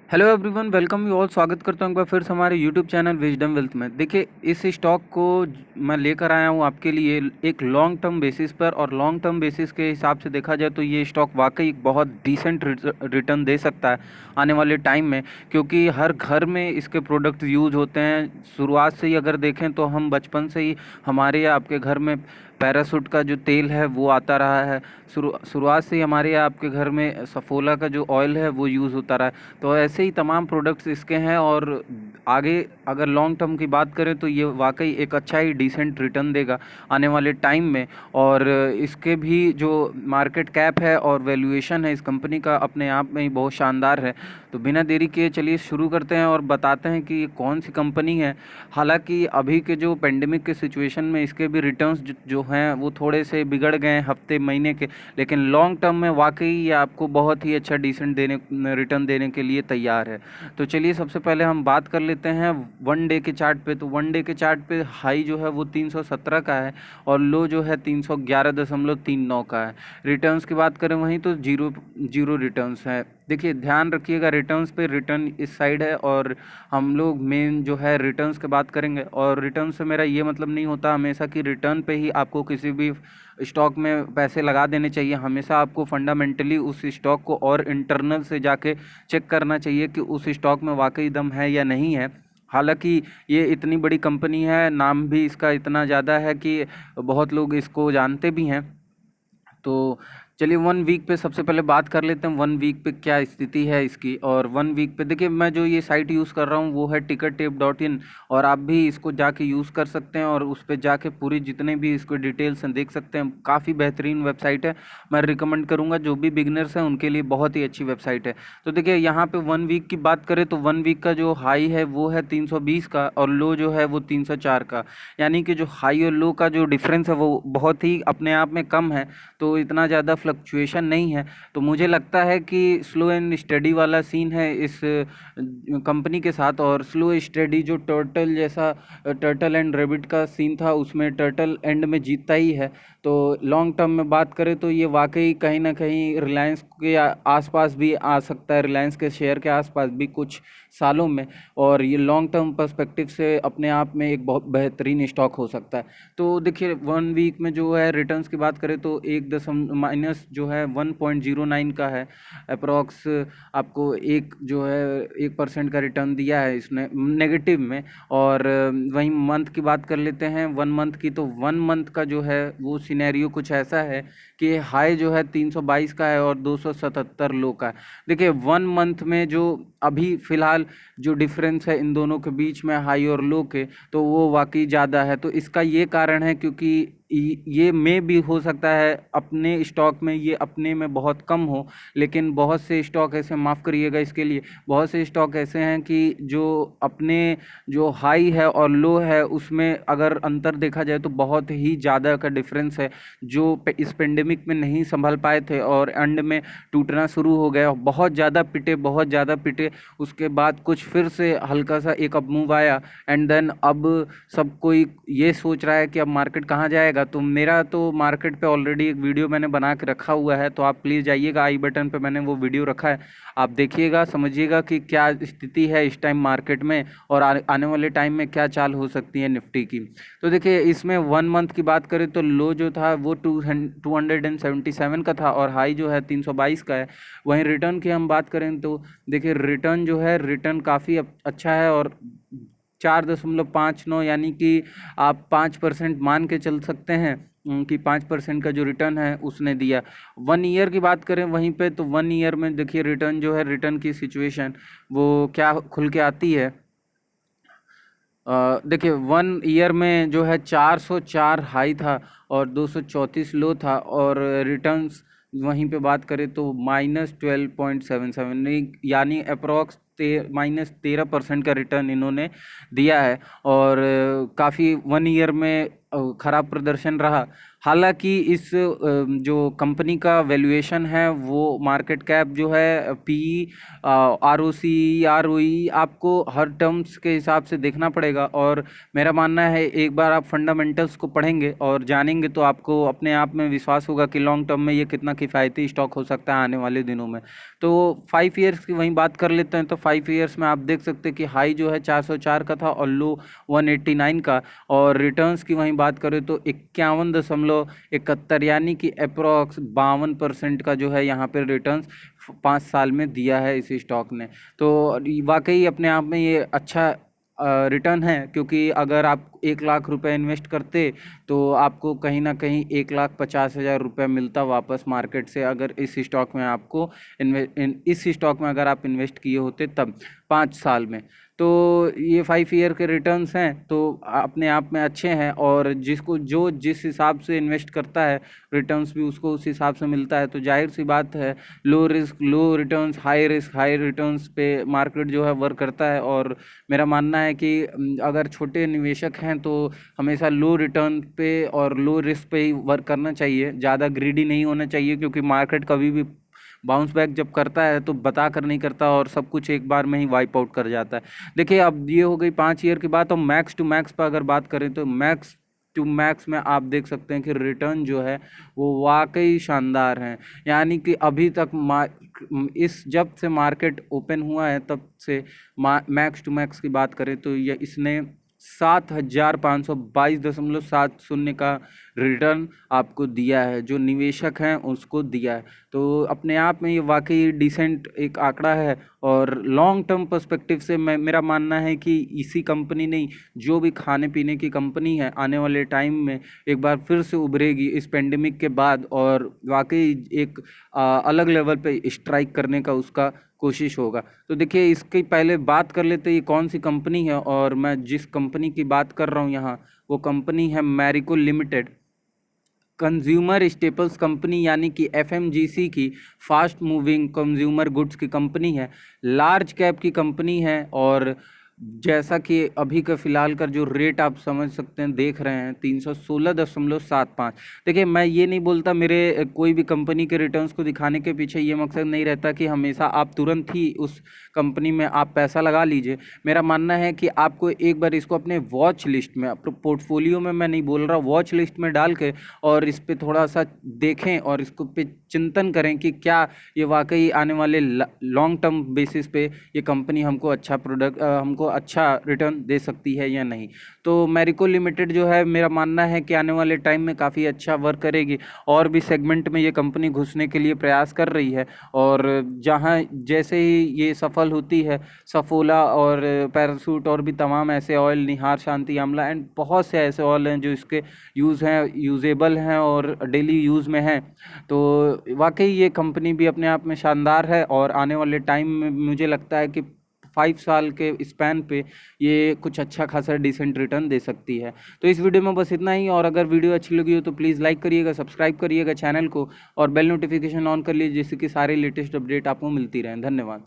Hello everyone, welcome you all. स्वागत करता हूँ एक बार फिर से हमारे यूट्यूब चैनल विजडम वेल्थ में। देखिए, इस स्टॉक को मैं लेकर आया हूँ आपके लिए एक लॉन्ग टर्म बेसिस पर, और लॉन्ग टर्म बेसिस के हिसाब से देखा जाए तो ये स्टॉक वाकई बहुत डिसेंट रिटर्न दे सकता है आने वाले टाइम में, क्योंकि हर घर में इसके प्रोडक्ट यूज होते हैं। शुरुआत से ही अगर देखें तो हम बचपन से ही हमारे या आपके घर में पैरासूट का जो तेल है वो आता रहा है। शुरुआत से ही हमारे या आपके घर में सफोला का जो ऑयल है वो यूज़ होता रहा है। तो ऐसे ही तमाम प्रोडक्ट्स इसके हैं, और आगे अगर लॉन्ग टर्म की बात करें तो ये वाकई एक अच्छा ही डिसेंट रिटर्न देगा आने वाले टाइम में। और इसके भी जो मार्केट कैप है और वैल्यूएशन है इस कंपनी का अपने आप में ही बहुत शानदार है। तो बिना देरी किए चलिए शुरू करते हैं और बताते हैं कि ये कौन सी कंपनी है। हालांकि अभी के जो पेंडेमिक के सिचुएशन में इसके भी रिटर्न्स जो हैं वो थोड़े से बिगड़ गए हैं हफ्ते महीने के, लेकिन लॉन्ग टर्म में वाकई ये आपको बहुत ही अच्छा डिसेंट रिटर्न देने के लिए तैयार है। तो चलिए सबसे पहले हम बात कर लेते हैं वन डे के चार्ट पे। तो वन डे के चार्ट पे हाई जो है वो 317 का है और लो जो है 311.39 का है। रिटर्न्स की बात करें वहीं तो जीरो जीरो रिटर्न्स है। देखिए, ध्यान रखिएगा रिटर्न्स पे, रिटर्न इस साइड है और हम लोग मेन जो है रिटर्न्स की बात करेंगे। और रिटर्न से मेरा ये मतलब नहीं होता हमेशा कि रिटर्न पे ही आपको किसी भी स्टॉक में पैसे लगा देने चाहिए। हमेशा आपको फंडामेंटली उस स्टॉक को और इंटरनल से जाके चेक करना चाहिए कि उस स्टॉक में वाकई दम है या नहीं है। हालांकि ये इतनी बड़ी कंपनी है, नाम भी इसका इतना ज़्यादा है कि बहुत लोग इसको जानते भी हैं। तो चलिए वन वीक पे सबसे पहले बात कर लेते हैं, वन वीक पे क्या स्थिति है इसकी। और वन वीक पे देखिए, मैं जो ये साइट यूज़ कर रहा हूँ वो है tickertape.in, और आप भी इसको जाके यूज़ कर सकते हैं और उस पर जाके पूरी जितने भी इसको डिटेल्स हैं देख सकते हैं। काफ़ी बेहतरीन वेबसाइट है, मैं रिकमेंड करूँगा जो भी बिगनर्स हैं उनके लिए बहुत ही अच्छी वेबसाइट है। तो देखिए, यहाँ पे वन वीक की बात करें तो वन वीक का जो हाई है वो है 320 का और लो जो है वो 304 का। यानी कि जो हाई और लो का जो डिफरेंस है वो बहुत ही अपने आप में कम है, तो इतना ज़्यादा फ्लक्चुएशन नहीं है। तो मुझे लगता है कि स्लो एंड स्टडी वाला सीन है इस कंपनी के साथ। और स्लो स्टडी जो टर्टल जैसा, टर्टल एंड रैबिट का सीन था, उसमें टर्टल एंड में जीतता ही है। तो लॉन्ग टर्म में बात करें तो ये वाकई कहीं ना कहीं रिलायंस के आसपास भी आ सकता है, रिलायंस के शेयर के आसपास भी कुछ सालों में। और ये लॉन्ग टर्म पर्सपेक्टिव से अपने आप में एक बहुत बेहतरीन स्टॉक हो सकता है। तो देखिए, वन वीक में जो है रिटर्न्स की बात करें तो एक दशम माइनस जो है 1.09 का है अप्रॉक्स। आपको एक जो है 1% का रिटर्न दिया है इसने नेगेटिव में। और वहीं मंथ की बात कर लेते हैं, वन मंथ की। तो वन मंथ का जो है वो सिनेरियो कुछ ऐसा है कि हाई जो है 322 का है और 277 लो का है। देखिए, वन मंथ में जो अभी फ़िलहाल जो डिफरेंस है इन दोनों के बीच में हाई और लो के, तो वो वाकई ज़्यादा है। तो इसका ये कारण है क्योंकि ये में भी हो सकता है अपने स्टॉक में ये अपने में बहुत कम हो, लेकिन बहुत से स्टॉक ऐसे, माफ़ करिएगा इसके लिए, बहुत से स्टॉक ऐसे हैं कि जो अपने जो हाई है और लो है उसमें अगर अंतर देखा जाए तो बहुत ही ज़्यादा का डिफरेंस है, जो इस पेंडेमिक में नहीं संभल पाए थे और एंड में टूटना शुरू हो गया। बहुत ज़्यादा पिटे, बहुत ज़्यादा पिटे, उसके बाद कुछ फिर से हल्का सा एक अप मूव आया एंड देन अब सब कोई ये सोच रहा है कि अब मार्केट कहाँ जाएगा। तो मेरा तो मार्केट पे ऑलरेडी एक वीडियो मैंने बना के रखा हुआ है, तो आप प्लीज़ जाइएगा, आई बटन पे मैंने वो वीडियो रखा है, आप देखिएगा, समझिएगा कि क्या स्थिति है इस टाइम मार्केट में और आने वाले टाइम में क्या चाल हो सकती है निफ्टी की। तो देखिए, इसमें वन मंथ की बात करें तो लो जो था वो 277 का था और हाई जो है 322 का है। वहीं रिटर्न की हम बात करें तो देखिए, रिटर्न जो है, रिटर्न काफ़ी अच्छा है और 4.59, यानी कि आप 5% मान के चल सकते हैं कि 5% का जो रिटर्न है उसने दिया। वन ईयर की बात करें वहीं पे, तो वन ईयर में देखिए रिटर्न जो है, रिटर्न की सिचुएशन वो क्या खुल के आती है। देखिए, वन ईयर में जो है 404 हाई था और 234 लो था, और रिटर्न्स वहीं पे बात करें तो -12.77, यानी अप्रॉक्स -13% का रिटर्न इन्होंने दिया है। और काफ़ी वन ईयर में ख़राब प्रदर्शन रहा। हालांकि इस जो कंपनी का वैल्यूएशन है वो मार्केट कैप जो है, पी, आर ओ सी, आर ओ ई, आपको हर टर्म्स के हिसाब से देखना पड़ेगा। और मेरा मानना है एक बार आप फंडामेंटल्स को पढ़ेंगे और जानेंगे तो आपको अपने आप में विश्वास होगा कि लॉन्ग टर्म में ये कितना किफ़ायती स्टॉक हो सकता है आने वाले दिनों में। तो 5 ईयर्स की वहीं बात कर लेते हैं। तो 5 ईयर्स में आप देख सकते हैं कि हाई जो है 404 का था और लो 189 का। और रिटर्न्स की वहीं बात करें तो 51.71, यानी कि अप्रॉक्स 52% का जो है यहाँ पर रिटर्न्स 5 साल में दिया है इस स्टॉक ने। तो वाकई अपने आप में ये अच्छा रिटर्न है, क्योंकि अगर आप 1 लाख रुपए इन्वेस्ट करते तो आपको कहीं ना कहीं 1,50,000 रुपये मिलता वापस मार्केट से, अगर इस स्टॉक में आपको इस स्टॉक में अगर आप इन्वेस्ट किए होते तब 5 साल में। तो ये 5 ईयर के रिटर्न्स हैं तो अपने आप में अच्छे हैं, और जिसको जो जिस हिसाब से इन्वेस्ट करता है रिटर्न्स भी उसको उस हिसाब से मिलता है। तो जाहिर सी बात है, low risk low returns, high risk high returns पे मार्केट जो है वर्क करता है। और मेरा मानना है कि अगर छोटे निवेशक हैं तो हमेशा लो रिटर्न पे और लो रिस्क पे ही वर्क करना चाहिए, ज़्यादा ग्रीडी नहीं होना चाहिए, क्योंकि मार्केट कभी भी बाउंस बैक जब करता है तो बता कर नहीं करता और सब कुछ एक बार में ही वाइप आउट कर जाता है। देखिए, अब ये हो गई 5 ईयर की बात। और मैक्स टू मैक्स पर अगर बात करें तो मैक्स टू मैक्स में आप देख सकते हैं कि रिटर्न जो है वो वाकई शानदार हैं। यानी कि अभी तक इस जब से मार्केट ओपन हुआ है तब से मैक्स टू मैक्स की बात करें तो ये इसने 7,522.70 का रिटर्न आपको दिया है, जो निवेशक हैं उसको दिया है। तो अपने आप में ये वाकई डिसेंट एक आंकड़ा है। और लॉन्ग टर्म पर्सपेक्टिव से मेरा मानना है कि इसी कंपनी नहीं, जो भी खाने पीने की कंपनी है आने वाले टाइम में एक बार फिर से उभरेगी इस पेंडेमिक के बाद, और वाकई एक अलग लेवल पे स्ट्राइक करने का उसका कोशिश होगा। तो देखिए, इसकी पहले बात कर लेते ये कौन सी कंपनी है। और मैं जिस कंपनी की बात कर रहा हूँ यहाँ, वो कंपनी है Marico limited, consumer staples company, यानी कि एफएमजीसी की फास्ट मूविंग कंज्यूमर गुड्स की कंपनी है, लार्ज कैप की कंपनी है। और जैसा कि अभी का फ़िलहाल का जो रेट आप समझ सकते हैं, देख रहे हैं 316.75। देखिए, मैं ये नहीं बोलता, मेरे कोई भी कंपनी के रिटर्न्स को दिखाने के पीछे ये मकसद नहीं रहता कि हमेशा आप तुरंत ही उस कंपनी में आप पैसा लगा लीजिए। मेरा मानना है कि आपको एक बार इसको अपने वॉच लिस्ट में, अपने पोर्टफोलियो में मैं नहीं बोल रहा, वॉच लिस्ट में डाल के और इस पे थोड़ा सा देखें और इसको पे चिंतन करें कि क्या ये वाकई आने वाले लॉन्ग टर्म बेसिस पे ये कंपनी हमको अच्छा प्रोडक्ट हमको अच्छा रिटर्न दे सकती है या नहीं। तो मैरिको लिमिटेड जो है, मेरा मानना है कि आने वाले टाइम में काफ़ी अच्छा वर्क करेगी, और भी सेगमेंट में ये कंपनी घुसने के लिए प्रयास कर रही है। और जहाँ जैसे ही ये सफल होती है, सफोला और पैरासूट और भी तमाम ऐसे ऑयल, निहार, शांति, आंवला एंड बहुत से ऐसे ऑयल हैं जो इसके यूजेबल हैं और डेली यूज़ में हैं। तो वाकई ये कंपनी भी अपने आप में शानदार है, और आने वाले टाइम में मुझे लगता है कि 5 साल के स्पैन पे ये कुछ अच्छा खासा डिसेंट रिटर्न दे सकती है। तो इस वीडियो में बस इतना ही, और अगर वीडियो अच्छी लगी हो तो प्लीज़ लाइक करिएगा, सब्सक्राइब करिएगा चैनल को, और बेल नोटिफिकेशन ऑन कर लीजिए, जिससे कि सारे लेटेस्ट अपडेट आपको मिलती रहें। धन्यवाद।